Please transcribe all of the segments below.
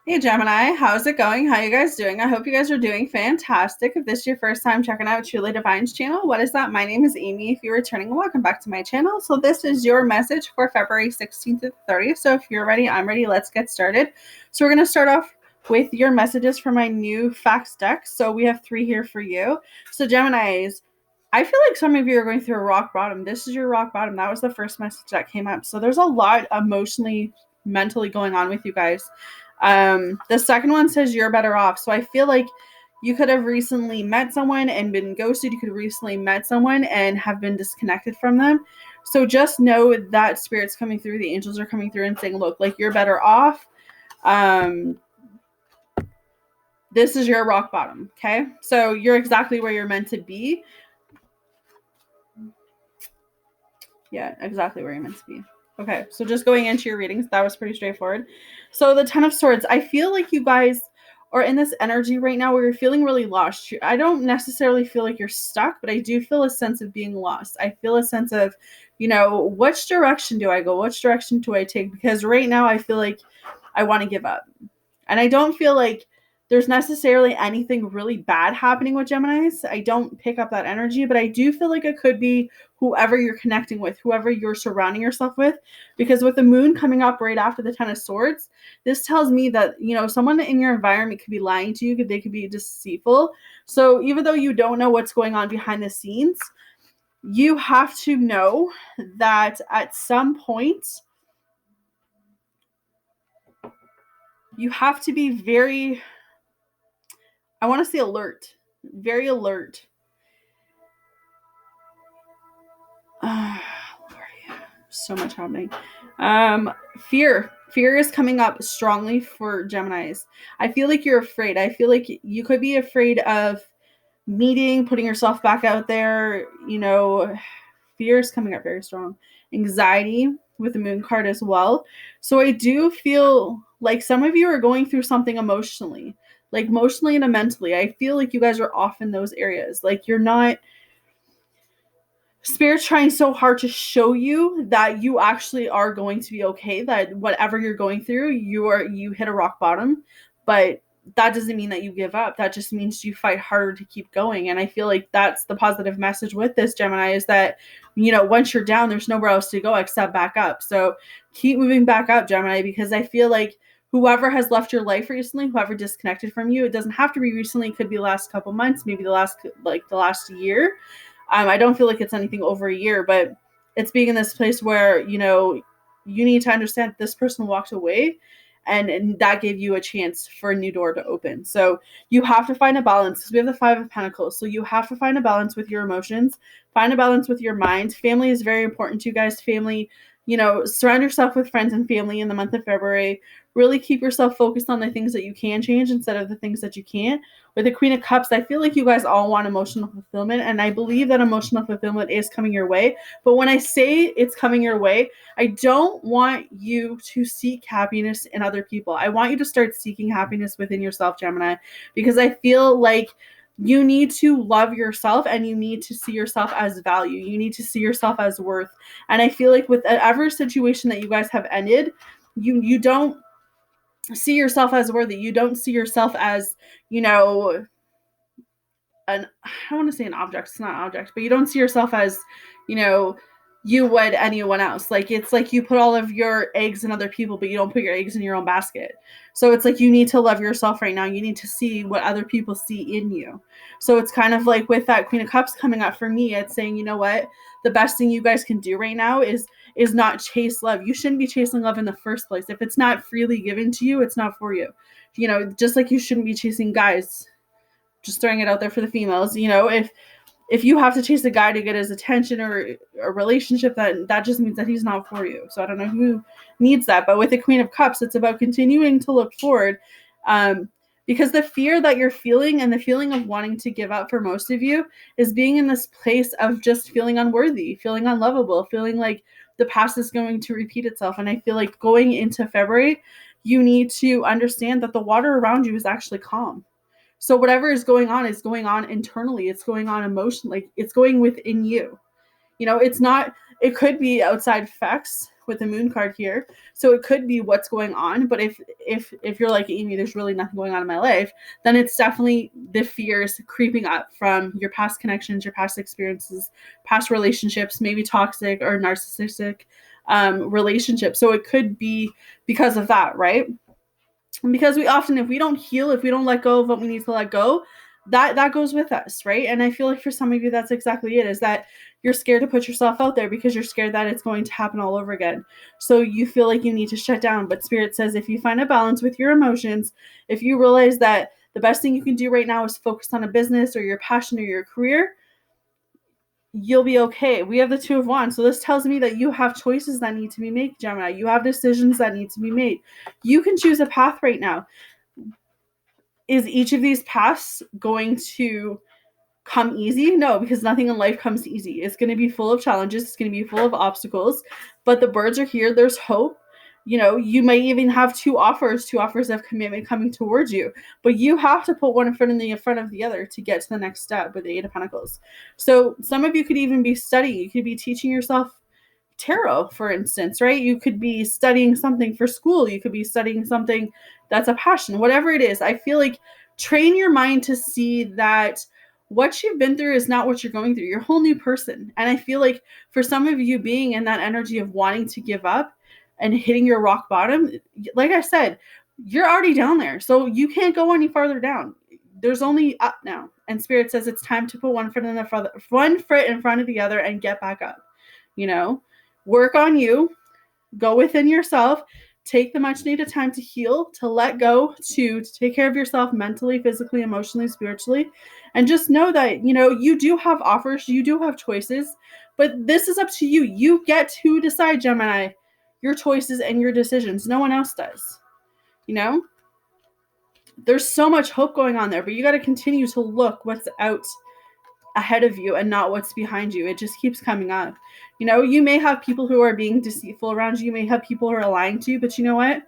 Hey Gemini, how's it going? How you guys doing? I hope you guys are doing fantastic. If this is your first time checking out Truly Divine's channel, what is that? My name is Amy. If you're returning, welcome back to my channel. So this is your message for February 16th to 30th. So if you're ready, I'm ready. Let's get started. So we're going to start off with your messages for my new facts deck. So we have 3 here for you. So Geminis, I feel like some of you are going through a rock bottom. This is your rock bottom. That was the first message that came up. So there's a lot emotionally, mentally going on with you guys. The second one says you're better off. So I feel like you could have recently met someone and been ghosted. You could have recently met someone and have been disconnected from them. So just know that spirit's coming through. The angels are coming through and saying, look, like you're better off. This is your rock bottom. Okay. So you're exactly where you're meant to be. Yeah, exactly where you're meant to be. Okay, so just going into your readings, that was pretty straightforward. So the Ten of Swords, I feel like you guys are in this energy right now where you're feeling really lost. I don't necessarily feel like you're stuck, but I do feel a sense of being lost. I feel a sense of, which direction do I go? Which direction do I take? Because right now I feel like I want to give up. And I don't feel like there's necessarily anything really bad happening with Geminis. I don't pick up that energy, but I do feel like it could be whoever you're connecting with, whoever you're surrounding yourself with. Because with the moon coming up right after the Ten of Swords, this tells me that, someone in your environment could be lying to you, they could be deceitful. So even though you don't know what's going on behind the scenes, you have to know that at some point, you have to be very, I want to say alert, very alert. So much happening. Fear is coming up strongly for Geminis. I feel like you're afraid. I feel like you could be afraid of putting yourself back out there. Fear is coming up very strong. Anxiety with the moon card as well. So I do feel like some of you are going through something emotionally, like emotionally and mentally. I feel like you guys are off in those areas. Like you're not, Spirit's trying so hard to show you that you actually are going to be okay, that whatever you're going through, you hit a rock bottom, but that doesn't mean that you give up. That just means you fight harder to keep going. And I feel like that's the positive message with this, Gemini, is that, once you're down, there's nowhere else to go except back up. So keep moving back up, Gemini, because I feel like whoever has left your life recently, whoever disconnected from you, it doesn't have to be recently. It could be the last couple months, maybe the last year. I don't feel like it's anything over a year, but it's being in this place where, you need to understand this person walked away and that gave you a chance for a new door to open. So you have to find a balance because we have the Five of Pentacles. So you have to find a balance with your emotions, find a balance with your mind. Family is very important to you guys. Family, surround yourself with friends and family in the month of February. Really keep yourself focused on the things that you can change instead of the things that you can't. With the Queen of Cups, I feel like you guys all want emotional fulfillment, and I believe that emotional fulfillment is coming your way. But when I say it's coming your way, I don't want you to seek happiness in other people. I want you to start seeking happiness within yourself, Gemini, because I feel like you need to love yourself and you need to see yourself as value. You need to see yourself as worth. And I feel like with whatever situation that you guys have ended, you don't see yourself as worthy. You don't see yourself as, I don't want to say an object. It's not an object, but you don't see yourself as, you know, you would anyone else. Like it's like you put all of your eggs in other people, but you don't put your eggs in your own basket. So it's like you need to love yourself right now. You need to see what other people see in you. So it's kind of like with that Queen of Cups coming up for me, it's saying, you know what? The best thing you guys can do right now is not chase love. You shouldn't be chasing love in the first place. If it's not freely given to you, it's not for you. Just like you shouldn't be chasing guys. Just throwing it out there for the females. If you have to chase a guy to get his attention or a relationship, that just means that he's not for you. So I don't know who needs that. But with the Queen of Cups, it's about continuing to look forward. Because the fear that you're feeling and the feeling of wanting to give up for most of you is being in this place of just feeling unworthy, feeling unlovable, feeling like the past is going to repeat itself. And I feel like going into February, you need to understand that the water around you is actually calm. So whatever is going on internally. It's going on emotionally. It's going within you. It's not, it could be outside effects, with the moon card here. So it could be what's going on. But if you're like, Amy, there's really nothing going on in my life, then it's definitely the fears creeping up from your past connections, your past experiences, past relationships, maybe toxic or narcissistic relationships. So it could be because of that, right? Because we often, if we don't heal, if we don't let go of what we need to let go, that goes with us, right? And I feel like for some of you, that's exactly it, is that you're scared to put yourself out there because you're scared that it's going to happen all over again. So you feel like you need to shut down. But Spirit says, if you find a balance with your emotions, if you realize that the best thing you can do right now is focus on a business or your passion or your career, you'll be okay. We have the Two of Wands. So this tells me that you have choices that need to be made, Gemini. You have decisions that need to be made. You can choose a path right now. Is each of these paths going to come easy? No, because nothing in life comes easy. It's going to be full of challenges. It's going to be full of obstacles, but the birds are here. There's hope. You know, you may even have two offers of commitment coming towards you, but you have to put one in front of the other to get to the next step with the Eight of Pentacles. So some of you could even be studying. You could be teaching yourself tarot, for instance, right? You could be studying something for school. You could be studying something that's a passion, whatever it is. I feel like train your mind to see that what you've been through is not what you're going through. You're a whole new person. And I feel like for some of you, being in that energy of wanting to give up and hitting your rock bottom, like I said, you're already down there. So you can't go any farther down. There's only up now. And Spirit says it's time to put one foot in front of the other and get back up. You know, work on you, go within yourself, take the much needed time to heal, to let go, to take care of yourself mentally, physically, emotionally, spiritually. And just know that, you know, you do have offers, you do have choices, but this is up to you. You get to decide, Gemini, your choices and your decisions. No one else does. You know, there's so much hope going on there, but you got to continue to look what's out ahead of you and not what's behind you. It just keeps coming up. You know, you may have people who are being deceitful around you. You may have people who are lying to you, but you know what?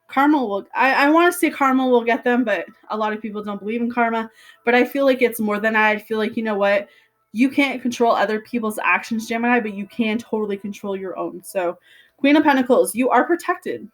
Karma will, I want to say karma will get them, but a lot of people don't believe in karma. But I feel like it's more than that. I feel like, you know what? You can't control other people's actions, Gemini, but you can totally control your own. So Queen of Pentacles, you are protected.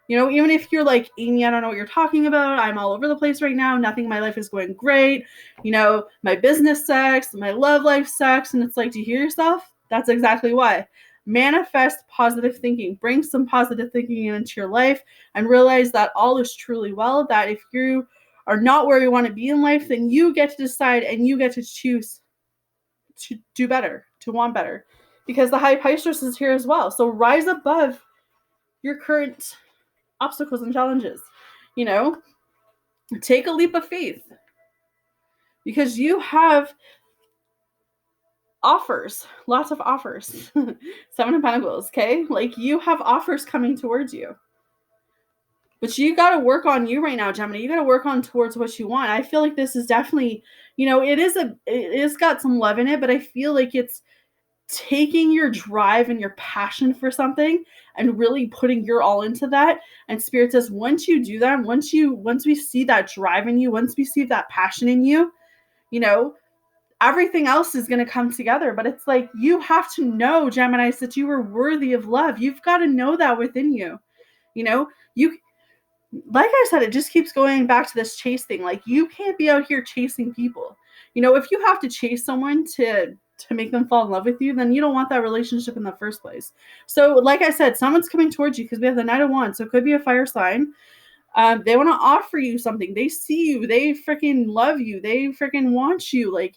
You know, even if you're like, Amy, I don't know what you're talking about. I'm all over the place right now. Nothing in my life is going great. You know, my business sucks. My love life sucks. And it's like, do you hear yourself? That's exactly why. Manifest positive thinking. Bring some positive thinking into your life and realize that all is truly well. That if you are not where you want to be in life, then you get to decide and you get to choose to do better, to want better. Because the High Pisces is here as well. So rise above your current obstacles and challenges. You know, take a leap of faith because you have offers, lots of offers. Seven of Pentacles, okay? Like you have offers coming towards you. But you got to work on you right now, Gemini. You got to work on towards what you want. I feel like this is definitely, you know, it is got some love in it, but I feel like it's taking your drive and your passion for something and really putting your all into that. And Spirit says, once you do that, once we see that drive in you, once we see that passion in you, you know, everything else is going to come together. But it's like, you have to know, Geminis, that you are worthy of love. You've got to know that within you. You know, you, like I said, it just keeps going back to this chase thing. Like you can't be out here chasing people. You know, if you have to chase someone to make them fall in love with you, then you don't want that relationship in the first place. So like I said, someone's coming towards you because we have the Knight of Wands. So it could be a fire sign. They want to offer you something. They see you. They freaking love you. They freaking want you. Like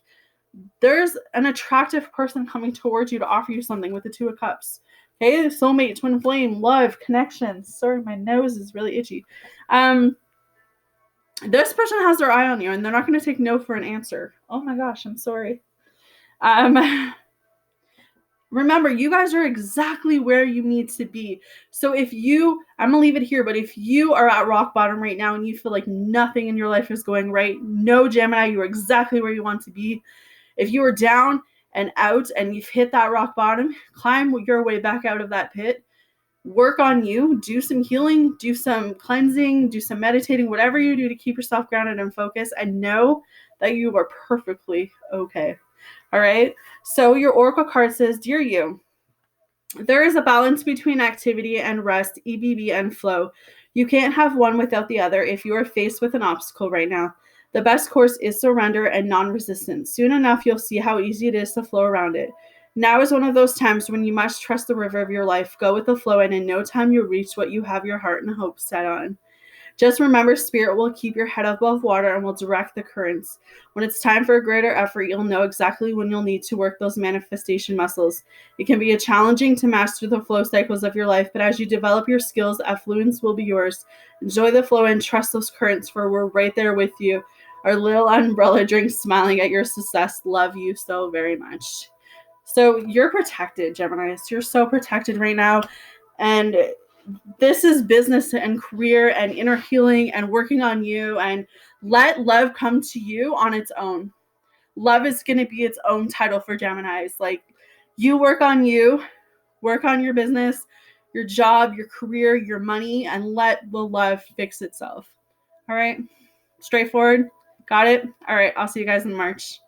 there's an attractive person coming towards you to offer you something with the Two of Cups. Okay, soulmate, twin flame, love, connection. Sorry, my nose is really itchy. This person has their eye on you and they're not going to take no for an answer. Oh my gosh, I'm sorry. Remember, you guys are exactly where you need to be. So if you, I'm going to leave it here, but if you are at rock bottom right now and you feel like nothing in your life is going right, no, Gemini, you are exactly where you want to be. If you are down and out and you've hit that rock bottom, climb your way back out of that pit. Work on you, do some healing, do some cleansing, do some meditating, whatever you do to keep yourself grounded and focused, and know that you are perfectly okay. All right. So your oracle card says, dear you, There is a balance between activity and rest, EBB and flow. You can't have one without the other if you are faced with an obstacle right now. The best course is surrender and non resistance. Soon enough, you'll see how easy it is to flow around it. Now is one of those times when you must trust the river of your life. Go with the flow, and in no time, you'll reach what you have your heart and hope set on. Just remember, Spirit will keep your head above water and will direct the currents. When it's time for a greater effort, you'll know exactly when you'll need to work those manifestation muscles. It can be challenging to master the flow cycles of your life, but as you develop your skills, affluence will be yours. Enjoy the flow and trust those currents, for we're right there with you. Our little umbrella drink smiling at your success. Love you so very much. So you're protected, Geminis. You're so protected right now. And this is business and career and inner healing and working on you, and let love come to you on its own. Love is going to be its own title for Geminis. Like, you work on you, work on your business, your job, your career, your money, and let the love fix itself. All right. Straightforward. Got it. All right. I'll see you guys in March.